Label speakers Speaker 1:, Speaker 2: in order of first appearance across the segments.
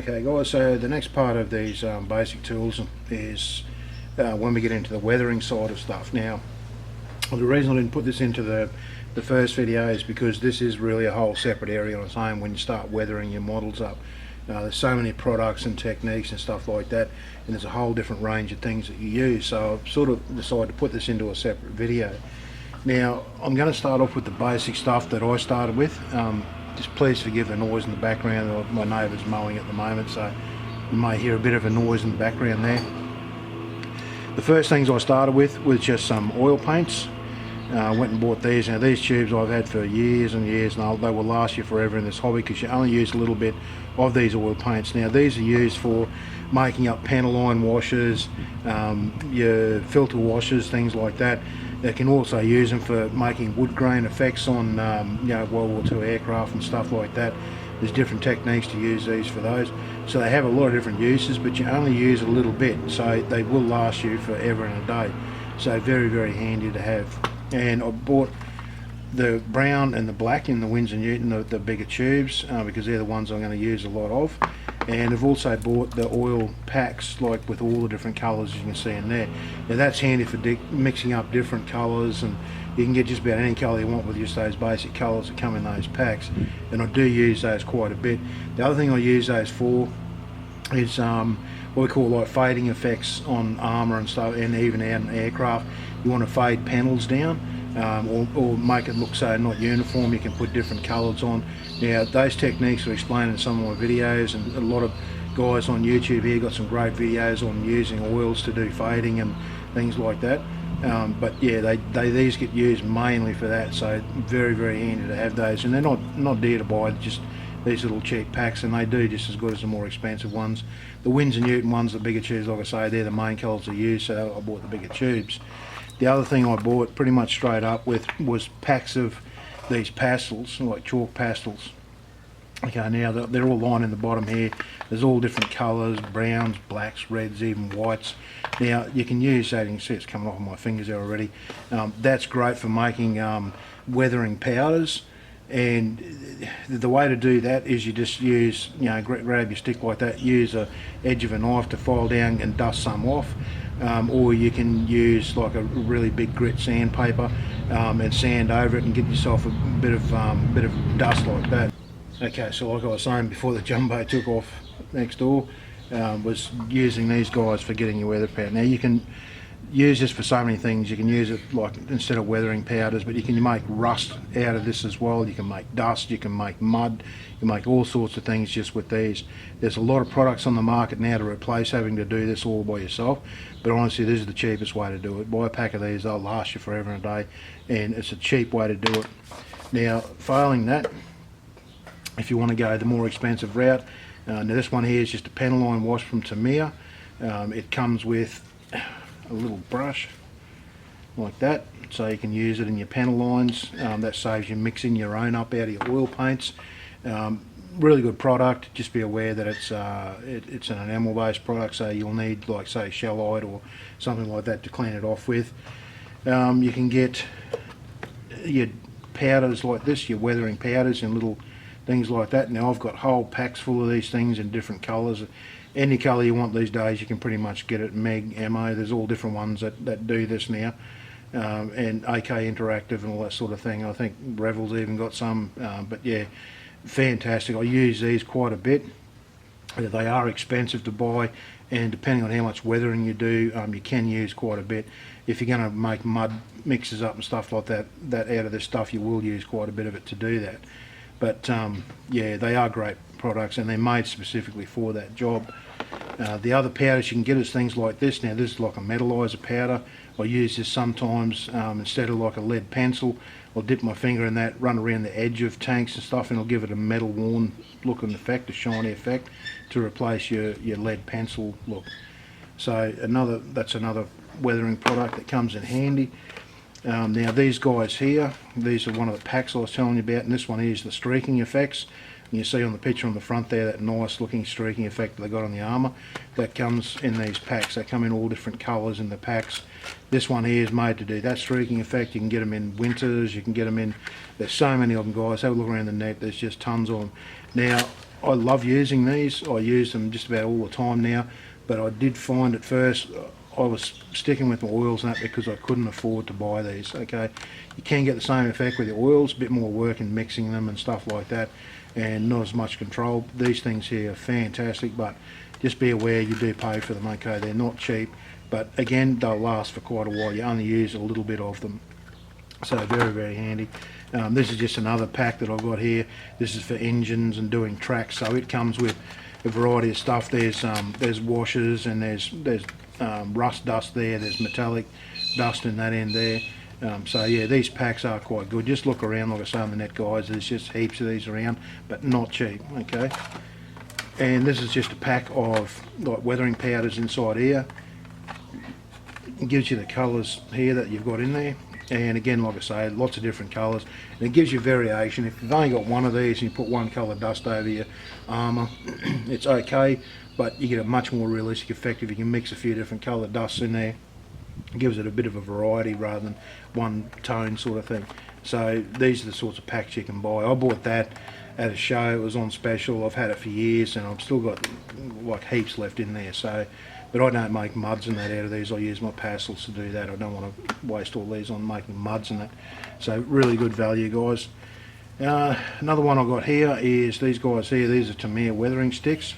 Speaker 1: Okay guys, so the next part of these basic tools is when we get into the weathering side of stuff. Now, the reason I didn't put this into the first video is because this is really a whole separate area on its own when you start weathering your models up. There's so many products and techniques and stuff like that, and there's a whole different range of things that you use, so I've sort of decided to put this into a separate video. Now, I'm going to start off with the basic stuff that I started with. Just please forgive the noise in the background. My neighbour's mowing at the moment, so you may hear a bit of a noise in the background there. The first things I started with was just some oil paints. I went and bought these. Now, these tubes I've had for years and years, and they will last you forever in this hobby because you only use a little bit of these oil paints. Now, these are used for making up panel line washes, your filter washes, things like that. They can also use them for making wood grain effects on World War II aircraft and stuff like that. There's different techniques to use these for those. So they have a lot of different uses, but you only use a little bit, so they will last you forever and a day. So very, very handy to have. And I bought the brown and the black in the Winsor Newton, the bigger tubes, because they're the ones I'm going to use a lot of. And I've also bought the oil packs, like with all the different colours you can see in there. Now that's handy for mixing up different colours, and you can get just about any colour you want with just those basic colours that come in those packs. And I do use those quite a bit. The other thing I use those for is what we call like fading effects on armour and stuff, and even out in aircraft. You want to fade panels down, or make it look so not uniform. You can put different colours on. Now those techniques are explained in some of my videos, and a lot of guys on YouTube here got some great videos on using oils to do fading and things like that. But yeah, these get used mainly for that, so very, very handy to have those. And they're not dear to buy, just these little cheap packs, and they do just as good as the more expensive ones. The Winsor Newton ones, the bigger tubes, like I say, they're the main colours I use, so I bought the bigger tubes. The other thing I bought pretty much straight up with was packs of these pastels, like chalk pastels. Okay, now they're all lined in the bottom here. There's all different colours, browns, blacks, reds, even whites. Now you can use that, you can see it's coming off of my fingers there already. That's great for making weathering powders. And the way to do that is you just use, grab your stick like that, use the edge of a knife to file down and dust some off. Or you can use like a really big grit sandpaper and sand over it and get yourself a bit of dust like that. Okay, so like I was saying before the jumbo took off next door, was using these guys for getting your weather powder. Now you can use this for so many things. You can use it like instead of weathering powders, but you can make rust out of this as well. You can make dust, you can make mud, you can make all sorts of things just with these. There's a lot of products on the market now to replace having to do this all by yourself, but honestly this is the cheapest way to do it. Buy a pack of these, they'll last you forever and a day, and it's a cheap way to do it. Now failing that, if you want to go the more expensive route, now this one here is just a panel line wash from Tamiya. It comes with a little brush like that, so you can use it in your panel lines. That saves you mixing your own up out of your oil paints. Really good product. Just be aware that it's an enamel based product, so you'll need, like say, shellite or something like that to clean it off with. You can get your powders like this, your weathering powders, and little things like that. Now I've got whole packs full of these things in different colours. Any colour you want these days you can pretty much get it. Meg, Ammo, there's all different ones that do this now, and AK Interactive and all that sort of thing. I think Revel's even got some, but yeah, fantastic. I use these quite a bit. They are expensive to buy, and depending on how much weathering you do, you can use quite a bit. If you're going to make mud mixes up and stuff like that out of this stuff, you will use quite a bit of it to do that. But yeah, they are great products, and they're made specifically for that job. The other powders you can get is things like this. Now this is like a metallizer powder. I use this sometimes instead of like a lead pencil. I'll dip my finger in that, run around the edge of tanks and stuff, and it'll give it a metal worn looking effect, a shiny effect, to replace your lead pencil look. So that's another weathering product that comes in handy. Now these guys here, these are one of the packs I was telling you about, and this one is the streaking effects. You see on the picture on the front there that nice looking streaking effect that they got on the armour. That comes in these packs. They come in all different colours in the packs. This one here is made to do that streaking effect. You can get them in winters, you can get them in, there's so many of them, guys. Have a look around the net, there's just tons of them. Now, I love using these. I use them just about all the time now, but I did find at first I was sticking with my oils and that because I couldn't afford to buy these. Okay, you can get the same effect with the oils, a bit more work in mixing them and stuff like that, and not as much control. These things here are fantastic, but just be aware you do pay for them. Okay, they're not cheap, but again, they'll last for quite a while. You only use a little bit of them, so very, very handy. This is just another pack that I've got here. This is for engines and doing tracks, so it comes with a variety of stuff. There's washers, and there's rust dust there, there's metallic dust in that end there. So yeah, these packs are quite good. Just look around, like I say on the net, guys, there's just heaps of these around, but not cheap. Okay, and this is just a pack of like weathering powders inside here. It gives you the colours here that you've got in there, and again, like I say, lots of different colours, and it gives you variation. If you've only got one of these and you put one colour dust over your armour, it's okay, but you get a much more realistic effect if you can mix a few different colour dusts in there. It gives it a bit of a variety rather than one tone sort of thing. So these are the sorts of packs you can buy. I bought that at a show, it was on special. I've had it for years and I've still got like heaps left in there. So, but I don't make muds and that out of these. I use my Pastels to do that. I don't want to waste all these on making muds and that. So really good value, guys. Another one I got here is these guys here. These are Tamiya weathering sticks.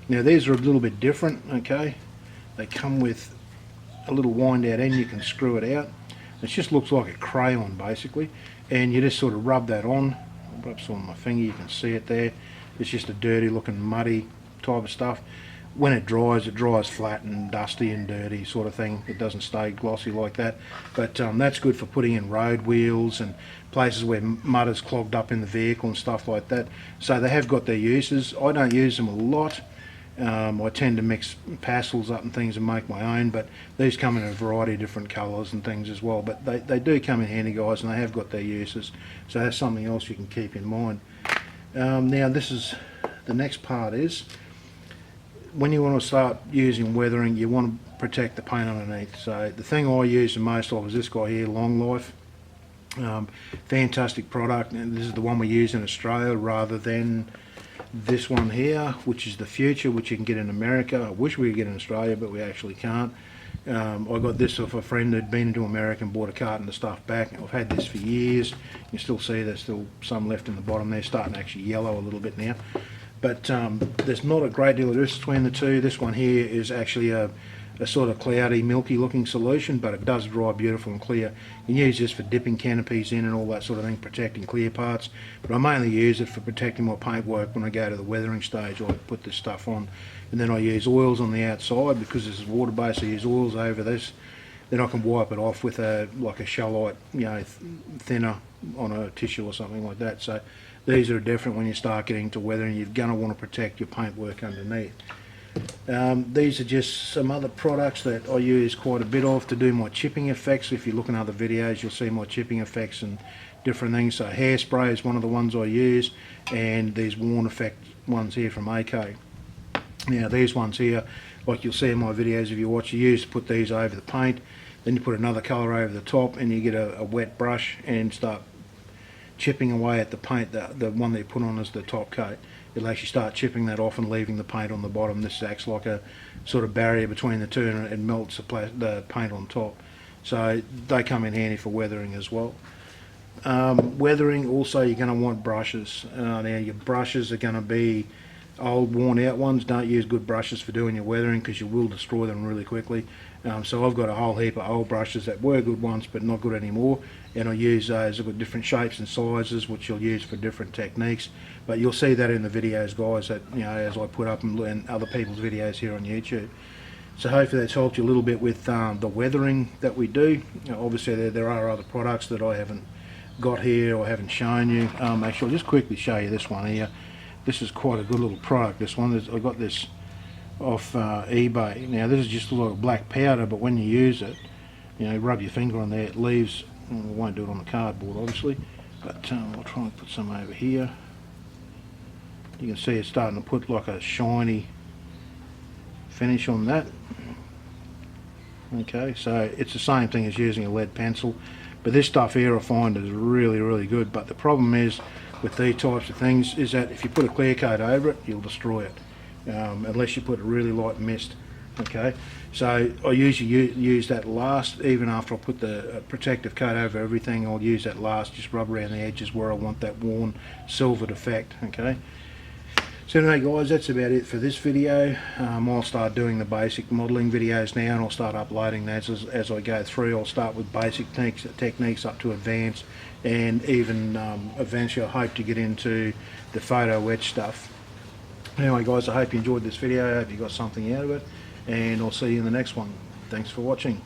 Speaker 1: Now these are a little bit different. Okay, they come with a little wind out end. You can screw it out. It just looks like a crayon basically, and you just sort of rub that on. I'll rub some on my finger, you can see it there. It's just a dirty looking muddy type of stuff. When it dries flat and dusty and dirty sort of thing. It doesn't stay glossy like that, but that's good for putting in road wheels and places where mud is clogged up in the vehicle and stuff like that. So they have got their uses. I don't use them a lot. I tend to mix pastels up and things and make my own, but these come in a variety of different colours and things as well. But they do come in handy, guys, and they have got their uses. So that's something else you can keep in mind. Now this is the next part is when you want to start using weathering, you want to protect the paint underneath. So the thing I use the most of is this guy here, Long Life. Fantastic product, and this is the one we use in Australia rather than this one here, which is the Future, which you can get in America. I wish we could get in Australia, but we actually can't. I got this off a friend who'd been into America and bought a carton of stuff back. I've had this for years. You can still see there's still some left in the bottom there, starting to actually yellow a little bit now. But there's not a great deal of difference between the two. This one here is actually a sort of cloudy, milky looking solution, but it does dry beautiful and clear. You can use this for dipping canopies in and all that sort of thing, protecting clear parts, but I mainly use it for protecting my paintwork. When I go to the weathering stage, I put this stuff on, and then I use oils on the outside. Because this is water based, I use oils over this. Then I can wipe it off with like a shellite, thinner on a tissue or something like that. So these are different when you start getting to weathering. You're going to want to protect your paintwork underneath. These are just some other products that I use quite a bit of to do my chipping effects. If you look in other videos, you'll see my chipping effects and different things. So hairspray is one of the ones I use, and these worn effect ones here from AK. Now these ones here, like you'll see in my videos if you watch, you use to put these over the paint, then you put another colour over the top, and you get a wet brush and start chipping away at the paint. The one that you put on as the top coat, you'll actually start chipping that off and leaving the paint on the bottom. This acts like a sort of barrier between the two, and it melts the paint on top. So they come in handy for weathering as well. Weathering also, you're going to want brushes. Now your brushes are going to be old worn out ones. Don't use good brushes for doing your weathering because you will destroy them really quickly. So I've got a whole heap of old brushes that were good once but not good anymore, and I use those. I've got different shapes and sizes which you'll use for different techniques, but you'll see that in the videos, guys, that as I put up and other people's videos here on YouTube. So hopefully that's helped you a little bit with the weathering that we do. Obviously there are other products that I haven't got here or haven't shown you. Actually, I'll just quickly show you this one here. This is quite a good little product, this one. I got this off eBay. Now this is just a lot of black powder, but when you use it, rub your finger on there, it leaves, we won't do it on the cardboard obviously, but I'll try and put some over here. You can see it's starting to put like a shiny finish on that. Okay, so it's the same thing as using a lead pencil, but this stuff here I find is really good. But the problem is with these types of things is that if you put a clear coat over it, you'll destroy it, unless you put a really light mist. Okay, so I usually use that last. Even after I put the protective coat over everything, I'll use that last, just rub around the edges where I want that worn silvered effect. Okay, so anyway guys, that's about it for this video. I'll start doing the basic modelling videos now, and I'll start uploading those as I go through. I'll start with basic techniques up to advanced, and even eventually I hope to get into the photo etch stuff. Anyway guys, I hope you enjoyed this video. I hope you got something out of it, and I'll see you in the next one. Thanks for watching.